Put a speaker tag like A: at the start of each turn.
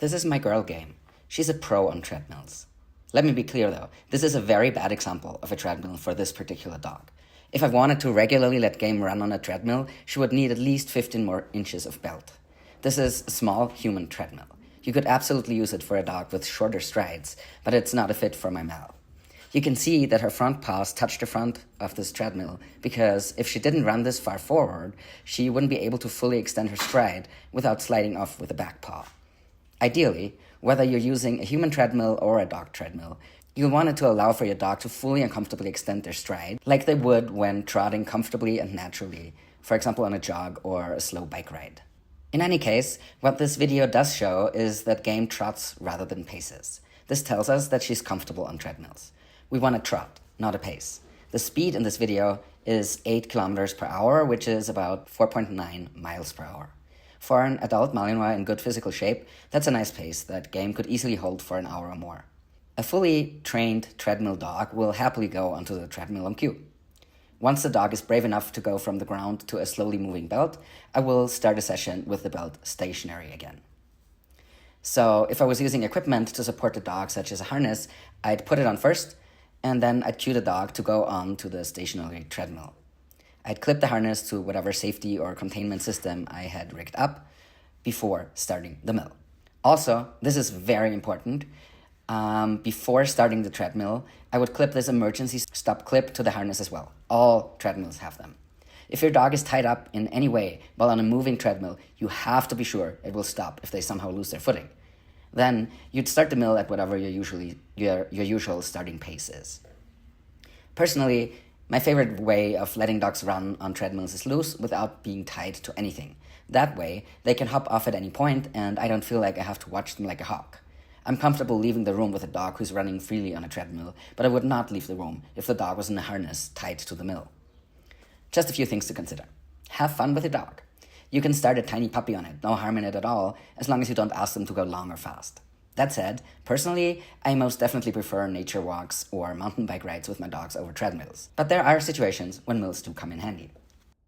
A: This is my girl Game. She's a pro on treadmills. Let me be clear though, this is a very bad example of a treadmill for this particular dog. If I wanted to regularly let Game run on a treadmill, she would need at least 15 more inches of belt. This is a small human treadmill. You could absolutely use it for a dog with shorter strides, but it's not a fit for my Mal. You can see that her front paws touch the front of this treadmill because if she didn't run this far forward, she wouldn't be able to fully extend her stride without sliding off with the back paw. Ideally, whether you're using a human treadmill or a dog treadmill, you'll want it to allow for your dog to fully and comfortably extend their stride like they would when trotting comfortably and naturally, for example on a jog or a slow bike ride. In any case, what this video does show is that Game trots rather than paces. This tells us that she's comfortable on treadmills. We want a trot, not a pace. The speed in this video is 8 kilometers per hour, which is about 4.9 miles per hour. For an adult Malinois in good physical shape, that's a nice pace that Game could easily hold for an hour or more. A fully trained treadmill dog will happily go onto the treadmill on cue. Once the dog is brave enough to go from the ground to a slowly moving belt, I will start a session with the belt stationary again. So if I was using equipment to support the dog, such as a harness, I'd put it on first, and then I'd cue the dog to go on to the stationary treadmill. I'd clip the harness to whatever safety or containment system I had rigged up before starting the mill. Also, this is very important, before starting the treadmill, I would clip this emergency stop clip to the harness as well. All treadmills have them. If your dog is tied up in any way while on a moving treadmill, you have to be sure it will stop if they somehow lose their footing. Then you'd start the mill at whatever your usual starting pace is. Personally, my favorite way of letting dogs run on treadmills is loose without being tied to anything. That way, they can hop off at any point and I don't feel like I have to watch them like a hawk. I'm comfortable leaving the room with a dog who's running freely on a treadmill, but I would not leave the room if the dog was in a harness tied to the mill. Just a few things to consider. Have fun with your dog. You can start a tiny puppy on it, no harm in it at all, as long as you don't ask them to go long or fast. That said, personally, I most definitely prefer nature walks or mountain bike rides with my dogs over treadmills. But there are situations when mills do come in handy.